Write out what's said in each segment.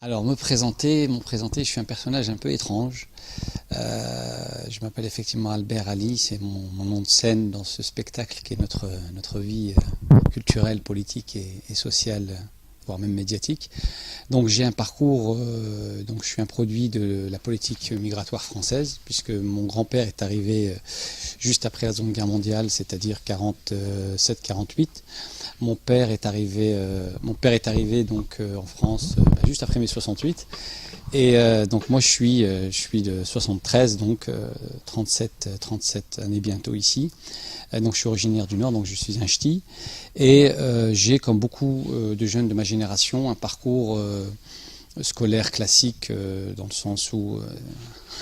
Alors, je suis un personnage un peu étrange. Je m'appelle effectivement Albert Ali, c'est mon nom de scène dans ce spectacle qui est notre vie culturelle, politique et sociale, voire même médiatique. Donc j'ai un parcours, donc je suis un produit de la politique migratoire française, puisque mon grand-père est arrivé juste après la Seconde Guerre mondiale, c'est-à-dire 47-48. Mon père est arrivé donc en France juste après mai 68. Et donc moi je suis de 73, donc 37 années bientôt ici. Donc je suis originaire du Nord, donc je suis un ch'ti. Et j'ai, comme beaucoup de jeunes de ma génération, un parcours scolaire classique, dans le sens où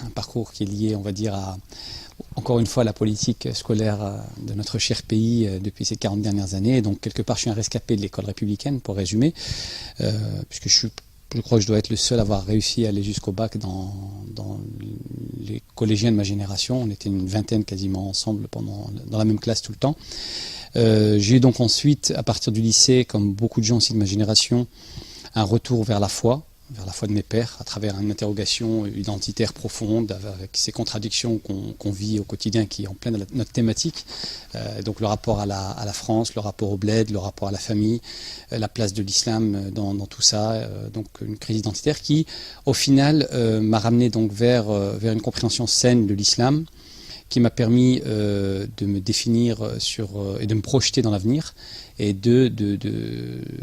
un parcours qui est lié, on va dire, encore une fois, à la politique scolaire de notre cher pays depuis ces 40 dernières années. Donc quelque part, je suis un rescapé de l'école républicaine, pour résumer, puisque je crois que je dois être le seul à avoir réussi à aller jusqu'au bac dans les collégiens de ma génération. On était une vingtaine quasiment ensemble dans la même classe tout le temps. J'ai eu donc ensuite, à partir du lycée, comme beaucoup de gens aussi de ma génération, un retour vers la foi de mes pères, à travers une interrogation identitaire profonde, avec ces contradictions qu'on vit au quotidien, qui est en pleine notre thématique. Donc le rapport à la France, le rapport au bled, le rapport à la famille, la place de l'islam dans tout ça. Donc une crise identitaire qui, au final, m'a ramené donc vers une compréhension saine de l'islam, qui m'a permis de me définir et de me projeter dans l'avenir, et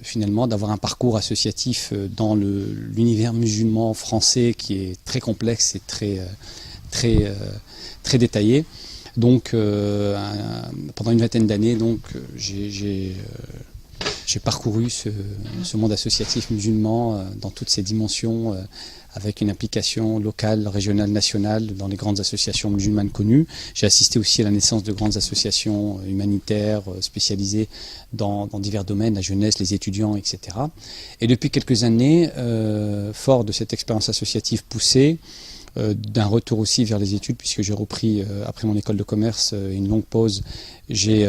finalement d'avoir un parcours associatif dans l'univers musulman français qui est très complexe et très détaillé. Donc pendant une vingtaine d'années, donc j'ai parcouru ce monde associatif musulman dans toutes ses dimensions, avec une implication locale, régionale, nationale dans les grandes associations musulmanes connues. J'ai assisté aussi à la naissance de grandes associations humanitaires spécialisées dans divers domaines, la jeunesse, les étudiants, etc. Et depuis quelques années, fort de cette expérience associative poussée, d'un retour aussi vers les études, puisque j'ai repris, après mon école de commerce, une longue pause, j'ai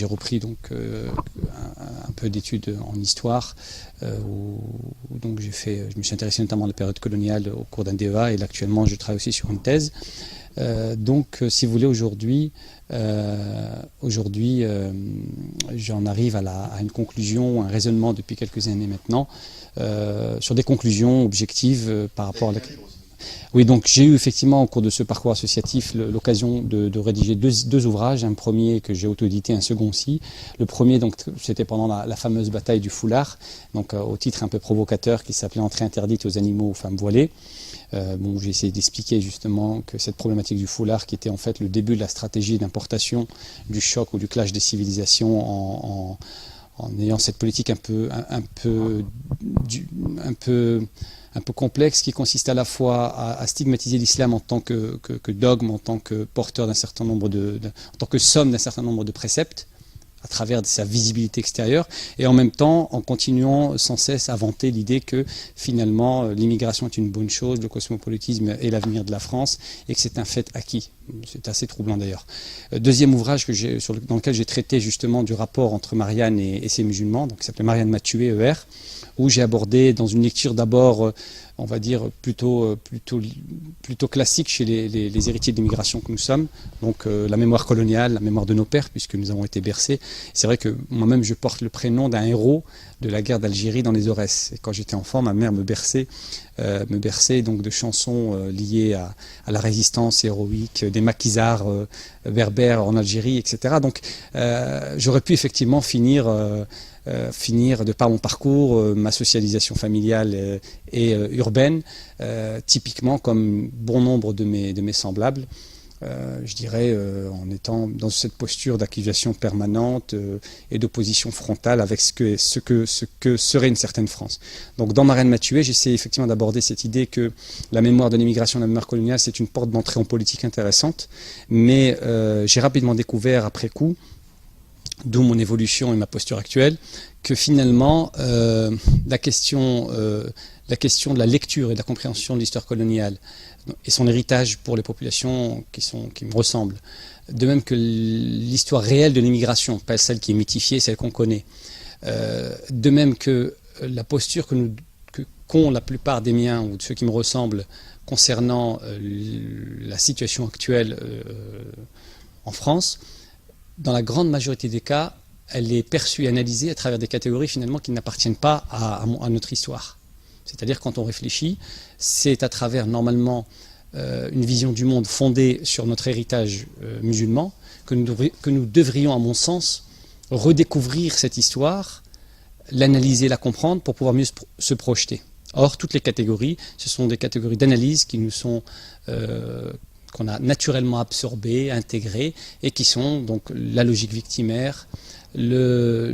repris donc un peu d'études en histoire, où donc je me suis intéressé notamment à la période coloniale au cours d'un DEA, et là, actuellement je travaille aussi sur une thèse. Donc si vous voulez, aujourd'hui j'en arrive à une conclusion, un raisonnement depuis quelques années maintenant, sur des conclusions objectives par rapport à la... Oui, donc j'ai eu effectivement au cours de ce parcours associatif l'occasion de rédiger deux ouvrages, un premier que j'ai auto-édité, un second aussi. Le premier, donc, c'était pendant la fameuse bataille du foulard, donc au titre un peu provocateur, qui s'appelait Entrée interdite aux animaux, aux femmes voilées. J'ai essayé d'expliquer justement que cette problématique du foulard, qui était en fait le début de la stratégie d'importation du choc ou du clash des civilisations, en ayant cette politique un peu complexe, qui consiste à la fois à stigmatiser l'islam en tant que dogme, en tant que porteur d'un certain nombre en tant que somme d'un certain nombre de préceptes, à travers sa visibilité extérieure, et en même temps en continuant sans cesse à vanter l'idée que finalement l'immigration est une bonne chose, le cosmopolitisme est l'avenir de la France, et que c'est un fait acquis. C'est assez troublant d'ailleurs. Deuxième ouvrage dans lequel j'ai traité justement du rapport entre Marianne et ses musulmans, donc qui s'appelait Marianne Mathué, ER, où j'ai abordé dans une lecture d'abord, on va dire, plutôt classique chez les héritiers de l'immigration que nous sommes, donc la mémoire coloniale, la mémoire de nos pères, puisque nous avons été bercés. C'est vrai que moi-même je porte le prénom d'un héros de la guerre d'Algérie dans les Aurès. Et quand j'étais enfant, ma mère me berçait donc de chansons liées à la résistance héroïque des maquisards berbères en Algérie, etc. Donc j'aurais pu effectivement finir de par mon parcours, ma socialisation familiale et urbaine, typiquement comme bon nombre de mes semblables, je dirais, en étant dans cette posture d'accusation permanente et d'opposition frontale avec ce que serait une certaine France. Donc dans Marianne Mathué, j'essaie effectivement d'aborder cette idée que la mémoire de l'immigration, la mémoire coloniale, c'est une porte d'entrée en politique intéressante, mais j'ai rapidement découvert après coup, d'où mon évolution et ma posture actuelle, que finalement la question de la lecture et de la compréhension de l'histoire coloniale et son héritage pour les populations qui me ressemblent, de même que l'histoire réelle de l'immigration, pas celle qui est mythifiée, celle qu'on connaît, de même que la posture qu'ont la plupart des miens ou de ceux qui me ressemblent concernant la situation actuelle en France, dans la grande majorité des cas, elle est perçue et analysée à travers des catégories finalement qui n'appartiennent pas à notre histoire. C'est-à-dire quand on réfléchit, c'est à travers normalement une vision du monde fondée sur notre héritage musulman que nous devrions, à mon sens, redécouvrir cette histoire, l'analyser, la comprendre pour pouvoir mieux se projeter. Or, toutes les catégories, ce sont des catégories d'analyse qui nous sont qu'on a naturellement absorbées, intégrées, et qui sont donc la logique victimaire, le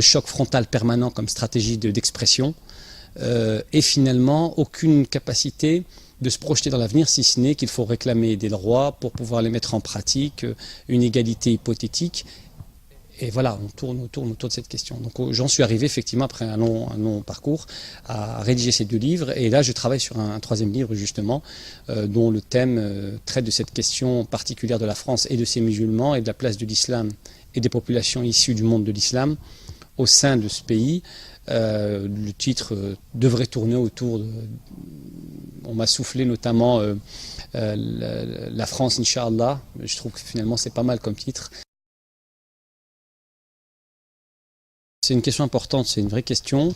choc frontal permanent comme stratégie d'expression, et finalement aucune capacité de se projeter dans l'avenir, si ce n'est qu'il faut réclamer des droits pour pouvoir les mettre en pratique, une égalité hypothétique. Et voilà, on tourne autour de cette question. Donc j'en suis arrivé effectivement après un long parcours à rédiger ces 2 livres. Et là je travaille sur un 3e livre justement, dont le thème traite de cette question particulière de la France et de ses musulmans et de la place de l'islam et des populations issues du monde de l'islam au sein de ce pays. Le titre devrait tourner autour de... On m'a soufflé notamment la France, Inch'Allah. Je trouve que finalement c'est pas mal comme titre. C'est une question importante, c'est une vraie question.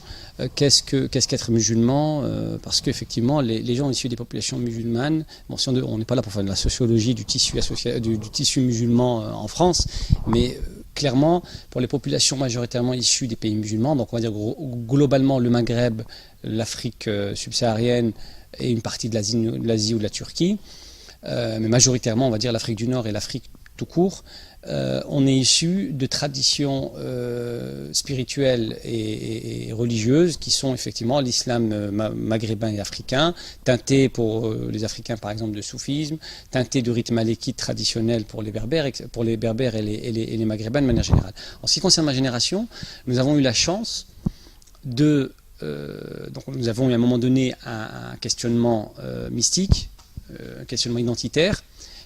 Qu'est-ce qu'être musulman? Parce qu'effectivement, les gens issus des populations musulmanes, bon, si on n'est pas là pour faire de la sociologie du tissu musulman en France, mais clairement, pour les populations majoritairement issues des pays musulmans, donc on va dire globalement le Maghreb, l'Afrique subsaharienne et une partie de l'Asie ou de la Turquie, mais majoritairement, on va dire l'Afrique du Nord et l'Afrique tout court, on est issu de traditions spirituelles et religieuses qui sont effectivement l'islam maghrébin et africain, teinté pour les Africains par exemple de soufisme, teinté de rites malékites traditionnels pour les Berbères et les Maghrébins de manière générale. En ce qui concerne ma génération, nous avons eu la chance de... donc nous avons eu à un moment donné un questionnement mystique, un questionnement identitaire,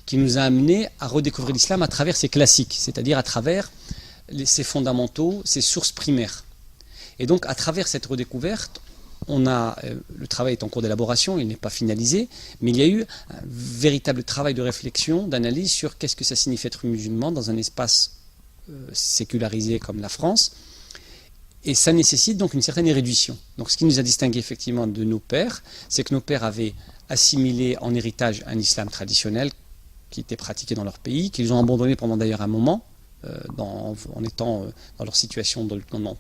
qui nous a amené à redécouvrir l'islam à travers ses classiques, c'est-à-dire à travers ses fondamentaux, ses sources primaires. Et donc à travers cette redécouverte, le travail est en cours d'élaboration, il n'est pas finalisé, mais il y a eu un véritable travail de réflexion, d'analyse sur qu'est-ce que ça signifie être musulman dans un espace sécularisé comme la France. Et ça nécessite donc une certaine érudition. Donc ce qui nous a distingué effectivement de nos pères, c'est que nos pères avaient assimilé en héritage un islam traditionnel qui était pratiqué dans leur pays, qu'ils ont abandonné pendant d'ailleurs un moment, en étant dans leur situation,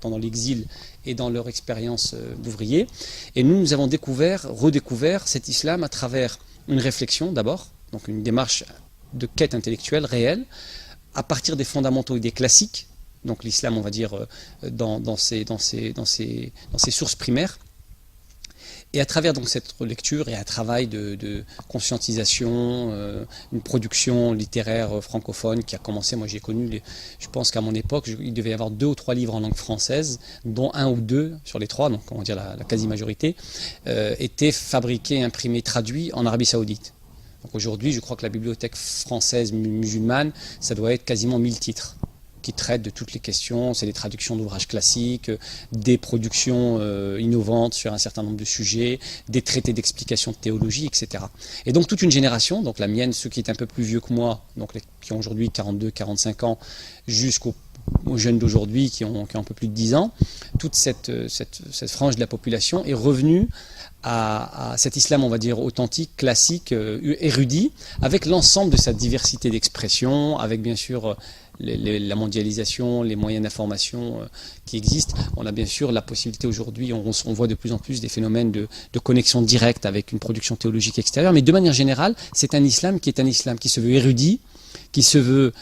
pendant l'exil et dans leur expérience d'ouvrier. Et nous avons redécouvert cet islam à travers une réflexion d'abord, donc une démarche de quête intellectuelle réelle, à partir des fondamentaux et des classiques, donc l'islam on va dire dans ses sources primaires, et à travers donc cette lecture et un travail de conscientisation, une production littéraire francophone qui a commencé, moi j'ai connu, je pense qu'à mon époque, il devait y avoir 2 ou 3 livres en langue française, dont 1 ou 2 sur les 3, donc on va dire la quasi-majorité, étaient fabriqués, imprimés, traduits en Arabie Saoudite. Donc aujourd'hui, je crois que la bibliothèque française musulmane, ça doit être quasiment 1000 titres qui traitent de toutes les questions, c'est des traductions d'ouvrages classiques, des productions innovantes sur un certain nombre de sujets, des traités d'explication de théologie, etc. Et donc toute une génération, donc la mienne, ceux qui est un peu plus vieux que moi, donc qui ont aujourd'hui 42, 45 ans, jusqu'aux jeunes d'aujourd'hui qui ont un peu plus de 10 ans, toute cette frange de la population est revenue à cet islam, on va dire, authentique, classique, érudit, avec l'ensemble de sa diversité d'expression, avec bien sûr la mondialisation, les moyens d'information qui existent. On a bien sûr la possibilité aujourd'hui, on voit de plus en plus des phénomènes de connexion directe avec une production théologique extérieure, mais de manière générale, c'est un islam qui se veut érudit, qui se veut,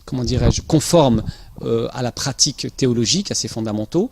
comment dirais-je, conforme à la pratique théologique, à ses fondamentaux.